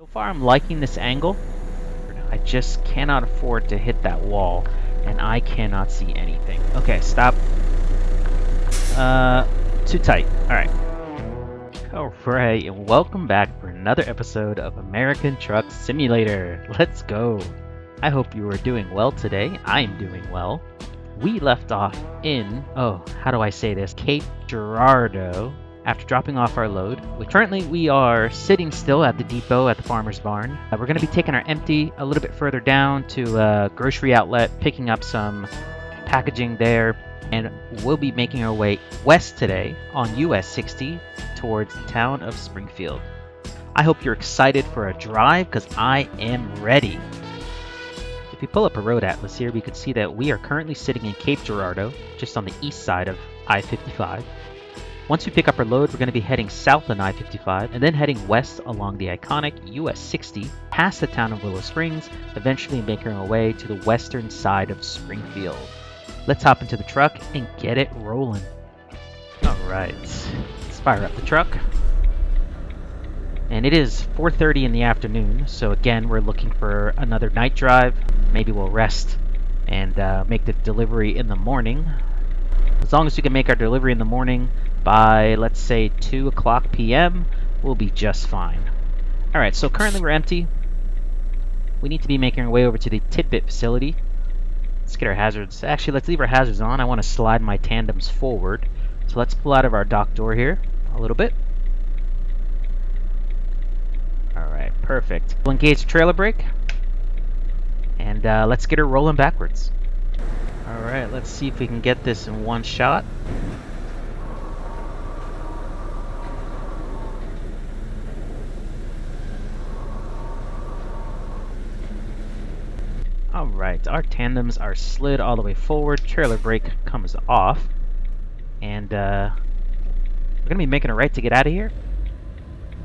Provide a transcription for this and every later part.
So far I'm liking this angle. I just cannot afford to hit that wall, and I cannot see anything. Okay, stop. Too tight. Alright. Alright, and welcome back for another episode of American Truck Simulator. Let's go. I hope you are doing well today. I'm doing well. We left off in, how do I say this? Cape Girardeau. After dropping off our load. Currently we are sitting still at the depot at the farmer's barn. We're going to be taking our empty a little bit further down to a grocery outlet, picking up some packaging there, and we'll be making our way west today on US 60 towards the town of Springfield. I hope you're excited for a drive because I am ready. If we pull up a road atlas here, we can see that we are currently sitting in Cape Girardeau, just on the east side of I-55. Once we pick up our load, we're going to be heading south on I-55 and then heading west along the iconic US 60 past the town of Willow Springs, eventually making our way to the western side of Springfield. Let's hop into the truck and get it rolling. Alright, let's fire up the truck. And it is 4:30 in the afternoon, so again we're looking for another night drive. Maybe we'll rest and make the delivery in the morning. As long as we can make our delivery in the morning by, let's say, 2 o'clock p.m., we'll be just fine. Alright, so currently we're empty. We need to be making our way over to the tidbit facility. Let's get our hazards. Actually, let's leave our hazards on. I want to slide my tandems forward. So let's pull out of our dock door here a little bit. Alright, perfect. We'll engage the trailer brake. And let's get her rolling backwards. Alright, let's see if we can get this in one shot. Alright, our tandems are slid all the way forward, trailer brake comes off, and we're going to be making a right to get out of here.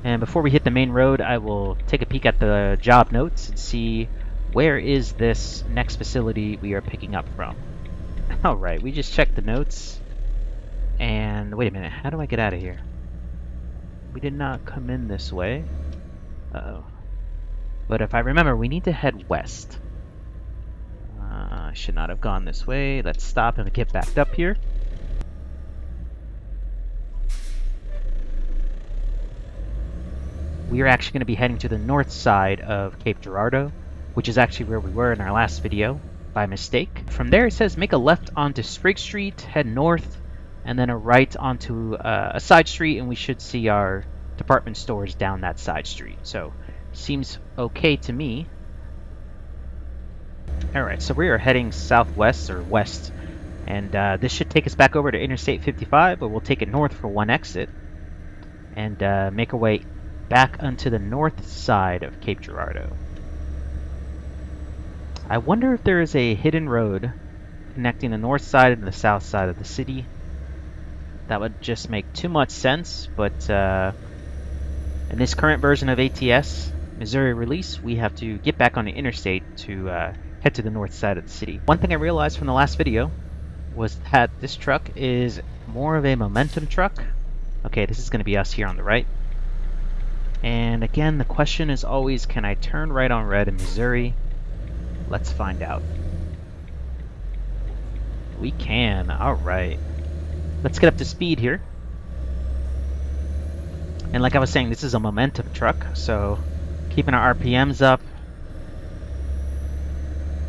And before we hit the main road, I will take a peek at the job notes and see where is this next facility we are picking up from. Alright, we just checked the notes, and wait a minute, how do I get out of here? We did not come in this way. Uh-oh. But if I remember, we need to head west. I should not have gone this way. Let's stop and get backed up here. We are actually going to be heading to the north side of Cape Girardeau, which is actually where we were in our last video by mistake. From there it says make a left onto Sprig Street, head north, and then a right onto a side street, and we should see our department stores down that side street. So seems okay to me. Alright, so we are heading southwest or west, and this should take us back over to Interstate 55, but we'll take it north for one exit and make our way back onto the north side of Cape Girardeau. I wonder if there is a hidden road connecting the north side and the south side of the city. That would just make too much sense, but in this current version of ATS, Missouri release, we have to get back on the interstate to head to the north side of the city. One thing I realized from the last video was that this truck is more of a momentum truck. Okay, this is going to be us here on the right. And again, the question is always, can I turn right on red in Missouri? Let's find out. We can. Alright. Let's get up to speed here. And like I was saying, this is a momentum truck, so keeping our RPMs up,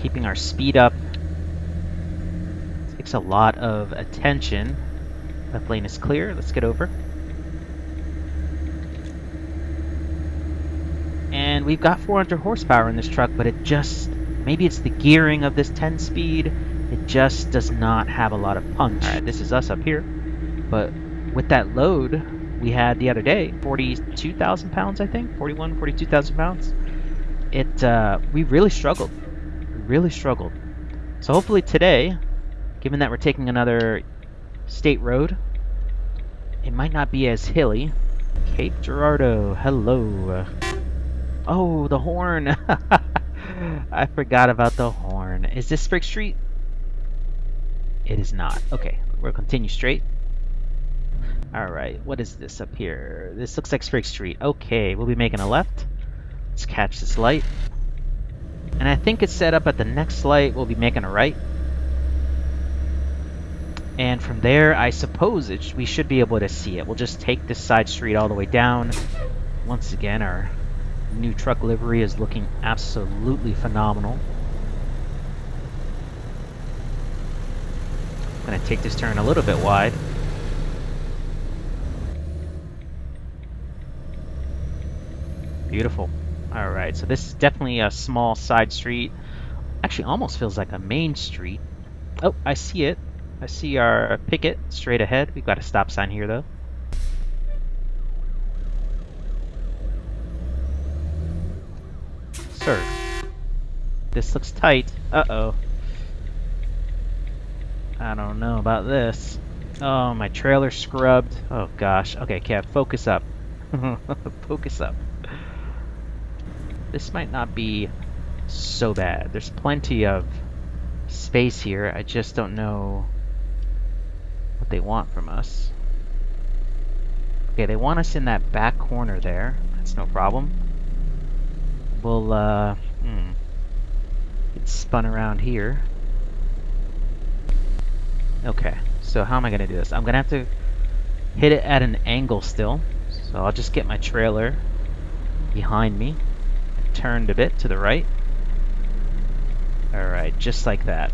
keeping our speed up, takes a lot of attention. Left lane is clear. Let's get over. And we've got 400 horsepower in this truck, but it just, maybe it's the gearing of this 10 speed, it just does not have a lot of punch. Alright, this is us up here, but with that load we had the other day, 42,000 pounds I think, 42,000 pounds, we really struggled. So hopefully today, given that we're taking another state road, it might not be as hilly. Cape Girardeau, hello. Oh, the horn. I forgot about the horn. Is this Sprig Street? It is not. Okay, we'll continue straight. Alright, what is this up here? This looks like Sprig Street. Okay, we'll be making a left. Let's catch this light. And I think it's set up at the next light. We'll be making a right. And from there, I suppose we should be able to see it. We'll just take this side street all the way down. Once again, our new truck livery is looking absolutely phenomenal. I'm going to take this turn a little bit wide. Beautiful. Alright, so this is definitely a small side street. Actually, almost feels like a main street. Oh, I see it. I see our picket straight ahead. We've got a stop sign here, though. Sir, this looks tight. Uh-oh. I don't know about this. Oh, my trailer's scrubbed. Oh, gosh. Okay, Kev, focus up. Focus up. This might not be so bad. There's plenty of space here. I just don't know what they want from us. Okay, they want us in that back corner there. That's no problem. We'll, get spun around here. Okay, so how am I going to do this? I'm going to have to hit it at an angle still. So I'll just get my trailer behind me. Turned a bit to the right. Alright, just like that.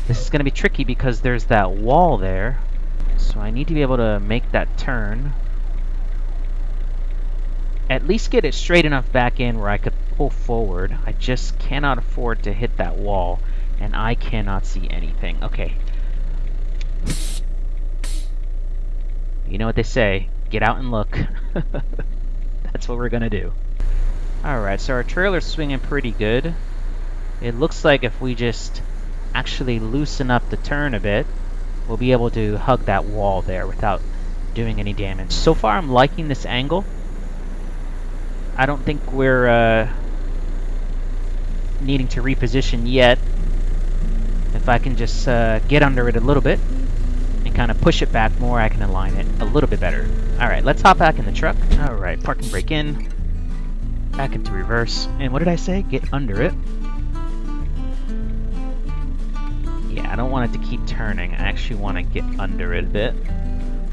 This is going to be tricky because there's that wall there. So I need to be able to make that turn. At least get it straight enough back in where I could pull forward. I just cannot afford to hit that wall. And I cannot see anything. Okay. You know what they say. Get out and look. That's what we're going to do. Alright, so our trailer's swinging pretty good. It looks like if we just actually loosen up the turn a bit, we'll be able to hug that wall there without doing any damage. So far, I'm liking this angle. I don't think we're needing to reposition yet. If I can just get under it a little bit and kind of push it back more, I can align it a little bit better. Alright, let's hop back in the truck. Alright, park and brake in. Back into reverse. And what did I say? Get under it. Yeah, I don't want it to keep turning. I actually want to get under it a bit.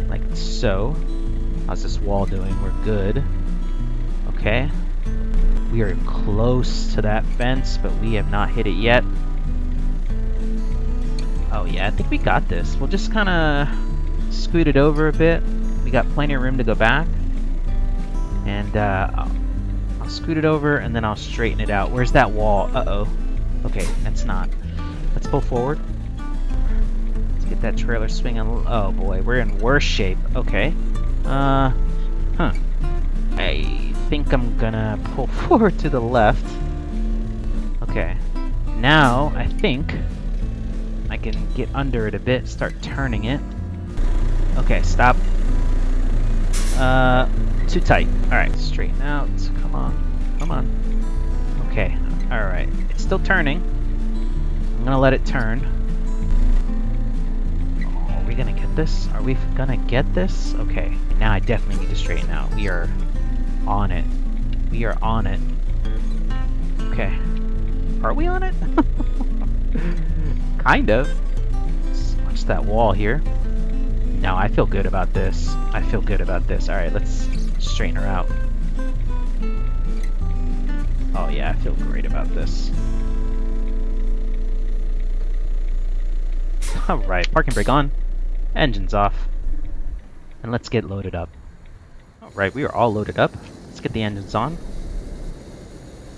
Like so. How's this wall doing? We're good. Okay. We are close to that fence, but we have not hit it yet. Oh yeah, I think we got this. We'll just kind of scoot it over a bit. We got plenty of room to go back. And I'll scoot it over, and then I'll straighten it out. Where's that wall? Uh-oh. Okay, that's not. Let's pull forward. Let's get that trailer swinging. Oh boy, we're in worse shape. Okay. I think I'm gonna pull forward to the left. Okay. Now, I think I can get under it a bit, start turning it. Okay, stop. Too tight. Alright, straighten out. Come on. Come on. Okay. Alright. It's still turning. I'm gonna let it turn. Oh, are we gonna get this? Are we gonna get this? Okay. Now I definitely need to straighten out. We are on it. We are on it. Okay. Are we on it? Kind of. Let's watch that wall here. No, I feel good about this. I feel good about this. Alright, let's straighten her out. Oh yeah, I feel great about this. Alright, parking brake on. Engine's off. And let's get loaded up. Alright, we are all loaded up. Let's get the engines on.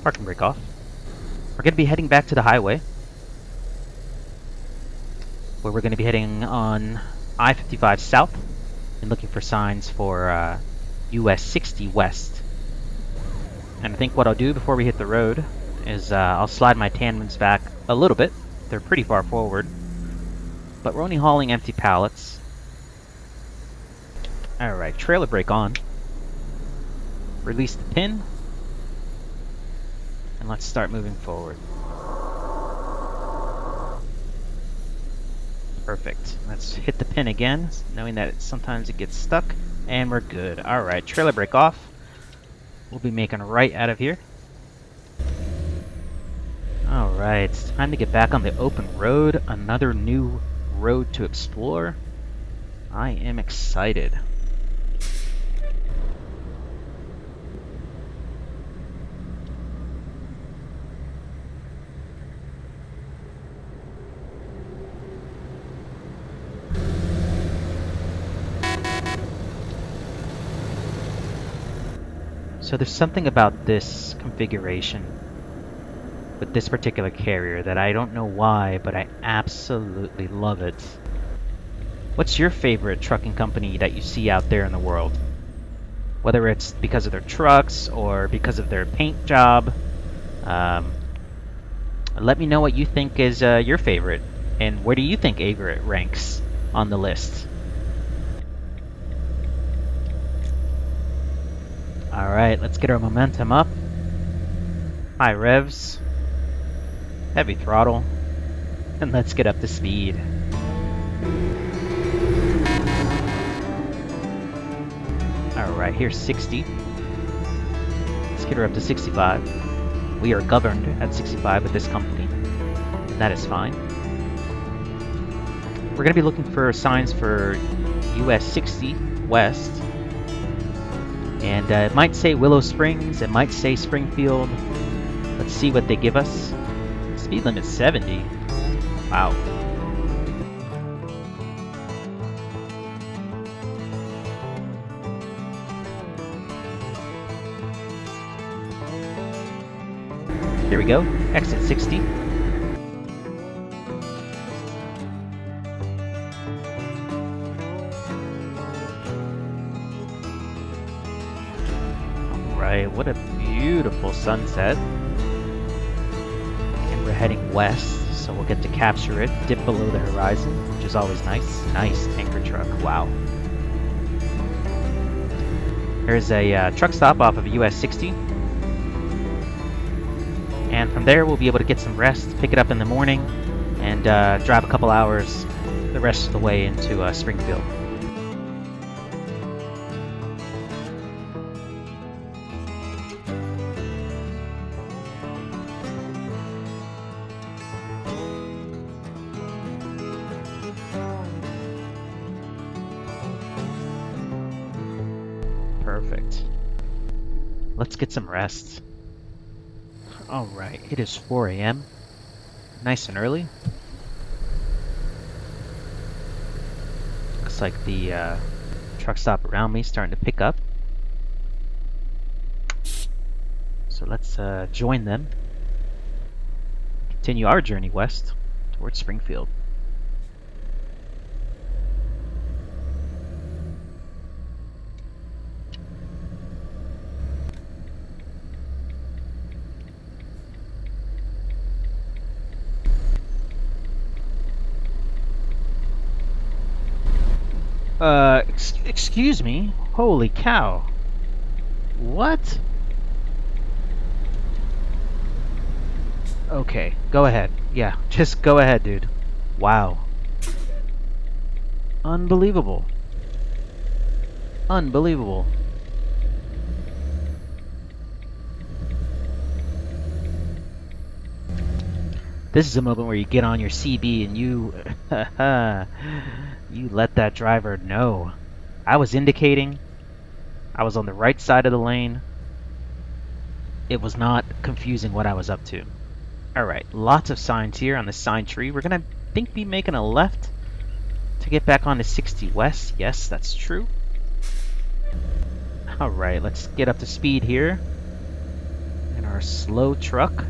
Parking brake off. We're going to be heading back to the highway, where we're going to be heading on I-55 south and looking for signs for US 60 west. And I think what I'll do before we hit the road is I'll slide my tandems back a little bit. They're pretty far forward, but we're only hauling empty pallets. Alright, trailer brake on. Release the pin. And let's start moving forward. Perfect. Let's hit the pin again, knowing that sometimes it gets stuck. And we're good. Alright, trailer brake off. We'll be making a right out of here. Alright, it's time to get back on the open road. Another new road to explore. I am excited. So there's something about this configuration with this particular carrier that I don't know why, but I absolutely love it. What's your favorite trucking company that you see out there in the world? Whether it's because of their trucks or because of their paint job. Let me know what you think is your favorite, and where do you think Averitt ranks on the list? Alright, let's get our momentum up. High revs. Heavy throttle. And let's get up to speed. Alright, here's 60. Let's get her up to 65. We are governed at 65 with this company. That is fine. We're going to be looking for signs for US 60 West. And it might say Willow Springs, it might say Springfield. Let's see what they give us. Speed limit 70. Wow. Here we go, exit 60. Alright, what a beautiful sunset. And we're heading west, so we'll get to capture it, dip below the horizon, which is always nice. Nice tanker truck, wow. Here's a truck stop off of US 60. And from there, we'll be able to get some rest, pick it up in the morning, and drive a couple hours the rest of the way into Springfield. Perfect. Let's get some rest. Alright, it is 4 a.m. Nice and early. Looks like the truck stop around me is starting to pick up. So let's join them. Continue our journey west towards Springfield. Excuse me? Holy cow. What? Okay, go ahead. Yeah, just go ahead, dude. Wow. Unbelievable. Unbelievable. This is a moment where you get on your CB and you you let that driver know. I was indicating. I was on the right side of the lane. It was not confusing what I was up to. Alright, lots of signs here on the sign tree. We're gonna, be making a left to get back onto 60 West. Yes, that's true. Alright, let's get up to speed here in our slow truck.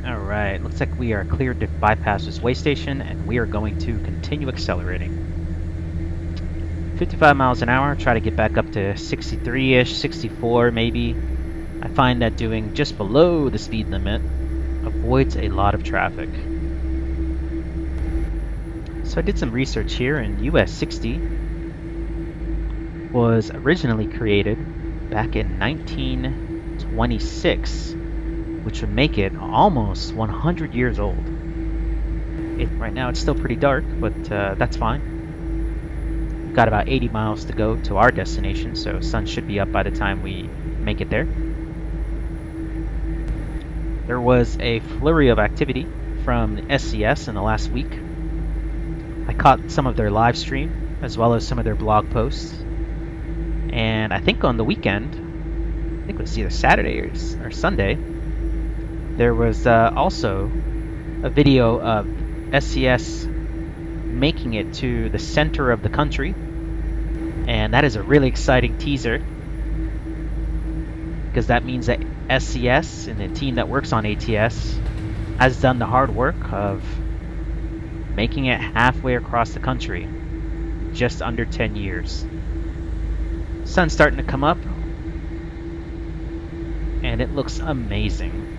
Alright, looks like we are cleared to bypass this way station, and we are going to continue accelerating. 55 miles an hour, try to get back up to 63-ish, 64 maybe. I find that doing just below the speed limit avoids a lot of traffic. So I did some research here, and US 60 was originally created back in 1926, which would make it almost 100 years old. Right now it's still pretty dark, but that's fine. We've got about 80 miles to go to our destination, so sun should be up by the time we make it there. There was a flurry of activity from SCS in the last week. I caught some of their live stream, as well as some of their blog posts. And I think on the weekend, I think it was either Saturday or Sunday, there was also a video of SCS making it to the center of the country. And that is a really exciting teaser, because that means that SCS and the team that works on ATS has done the hard work of making it halfway across the country in just under 10 years. Sun's starting to come up, and it looks amazing.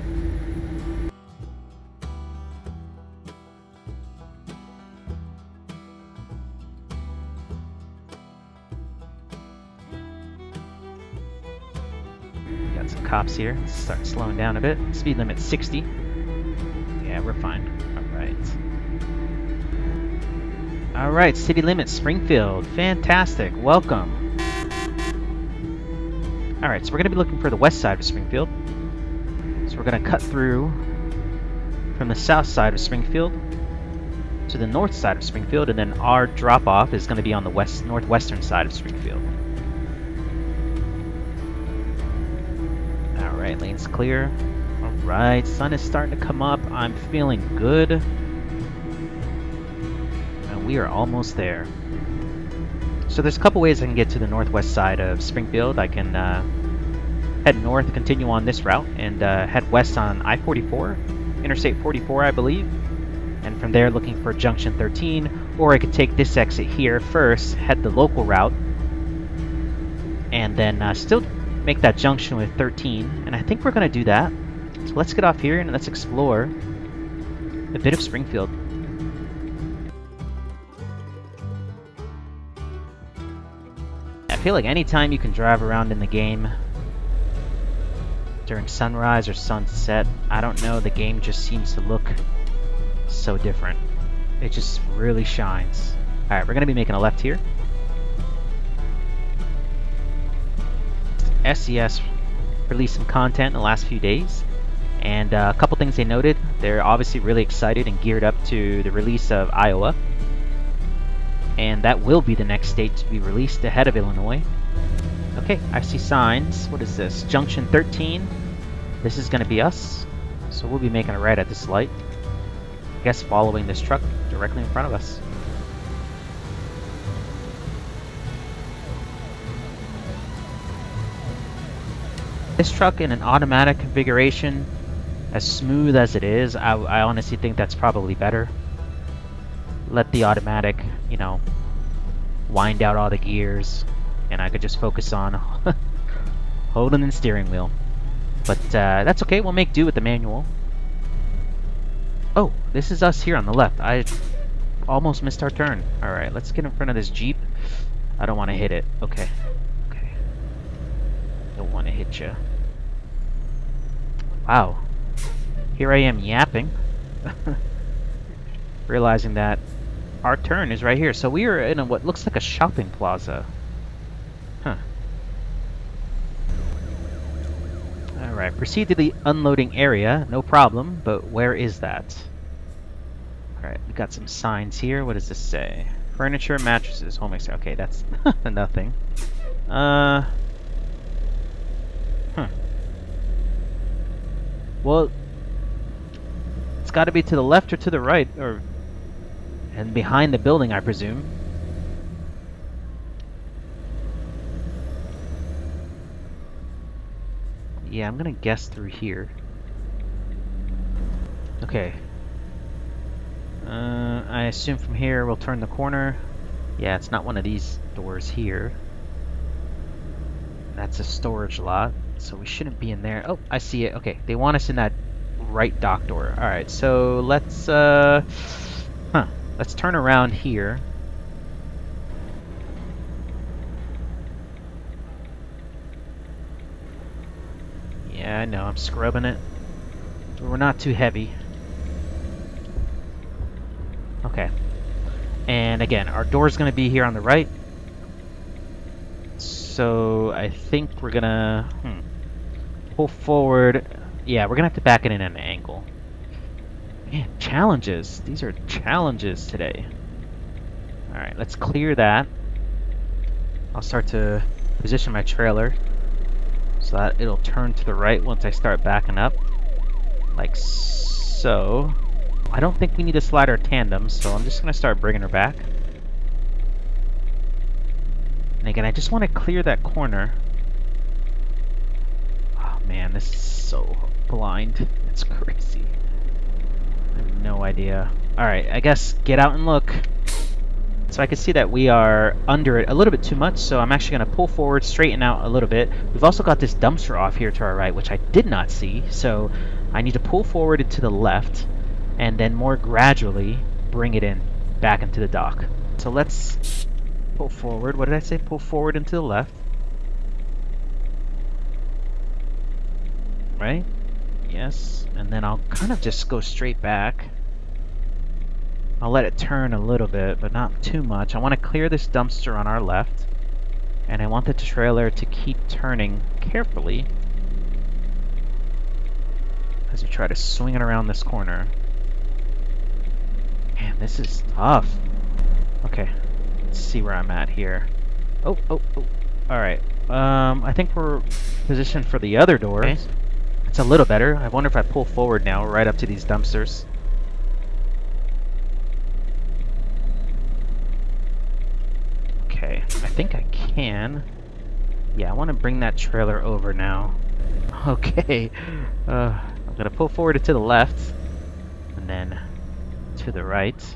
Got some cops here. Let's start slowing down a bit. Speed limit 60. Yeah, we're fine. Alright, city limit Springfield. Fantastic. Welcome. Alright, so we're going to be looking for the west side of Springfield. So we're going to cut through from the south side of Springfield to the north side of Springfield, and then our drop-off is going to be on the northwestern side of Springfield. Alright, lane's clear. Alright, sun is starting to come up. I'm feeling good. We are almost there. So there's a couple ways I can get to the northwest side of Springfield. I can head north, continue on this route, and head west on I-44, Interstate 44, I believe. And from there, looking for Junction 13, or I could take this exit here first, head the local route, and then still make that junction with 13. And I think we're going to do that. So let's get off here and let's explore a bit of Springfield. I feel like anytime you can drive around in the game during sunrise or sunset, I don't know, the game just seems to look so different. It just really shines. Alright, we're going to be making a left here. SCS released some content in the last few days, and a couple things they noted. They're obviously really excited and geared up to the release of Iowa. And that will be the next state to be released ahead of Illinois. Okay, I see signs. What is this? Junction 13. This is going to be us. So we'll be making a right at this light. I guess following this truck directly in front of us. This truck in an automatic configuration, as smooth as it is, I honestly think that's probably better. Let the automatic, you know, wind out all the gears, and I could just focus on holding the steering wheel. But that's okay, we'll make do with the manual. Oh, this is us here on the left. I almost missed our turn. Alright, let's get in front of this Jeep. I don't want to hit it. Okay. Okay. Don't want to hit you. Wow. Here I am yapping. Realizing that our turn is right here. So we are in what looks like a shopping plaza. Huh. Alright, proceed to the unloading area. No problem, but where is that? Alright, we got some signs here. What does this say? Furniture, mattresses, home accessories. Okay, that's nothing. Huh. Well, it's got to be to the left or to the right, or and behind the building, I presume. Yeah, I'm gonna guess through here. Okay. I assume from here we'll turn the corner. Yeah, it's not one of these doors here. That's a storage lot, so we shouldn't be in there. Oh, I see it. Okay, they want us in that right dock door. Alright, so let's let's turn around here. Yeah, I know, I'm scrubbing it. But we're not too heavy. Okay. And again, our door's going to be here on the right. So I think we're going to pull forward. Yeah, we're going to have to back it in at an angle. Man, challenges. These are challenges today. Alright, let's clear that. I'll start to position my trailer so that it'll turn to the right once I start backing up. Like so. I don't think we need to slide our tandem, so I'm just going to start bringing her back. And again, I just want to clear that corner. Oh man, this is so blind. It's crazy. I have no idea. Alright, I guess get out and look. So I can see that we are under it a little bit too much, so I'm actually going to pull forward, straighten out a little bit. We've also got this dumpster off here to our right, which I did not see, so I need to pull forward and to the left, and then more gradually bring it in, back into the dock. So let's pull forward. What did I say? Pull forward and to the left. Right? Yes. And then I'll kind of just go straight back. I'll let it turn a little bit, but not too much. I want to clear this dumpster on our left, and I want the trailer to keep turning carefully as we try to swing it around this corner. Man, this is tough. Okay, let's see where I'm at here. Oh. Alright, I think we're positioned for the other door. Okay. It's a little better. I wonder if I pull forward now, right up to these dumpsters. Okay, I think I can. Yeah, I want to bring that trailer over now. Okay, I'm gonna pull forward to the left, and then to the right,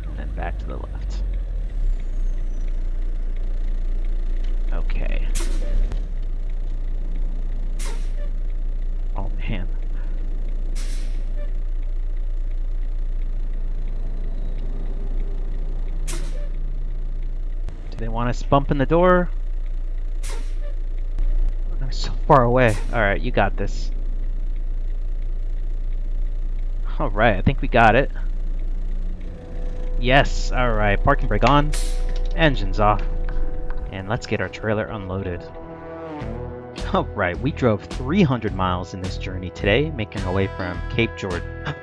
and then back to the left. Okay. Oh man. Do they want us bumping the door? I'm so far away. Alright, you got this. Alright, I think we got it. Yes, alright. Parking brake on. Engines off. And let's get our trailer unloaded. Alright, we drove 300 miles in this journey today, making our way from Cape Girardeau.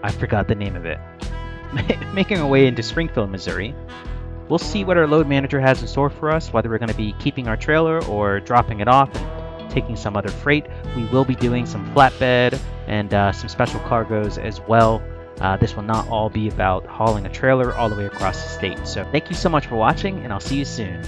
I forgot the name of it. Making our way into Springfield, Missouri. We'll see what our load manager has in store for us, whether we're going to be keeping our trailer or dropping it off and taking some other freight. We will be doing some flatbed and some special cargoes as well. This will not all be about hauling a trailer all the way across the state. So thank you so much for watching, and I'll see you soon.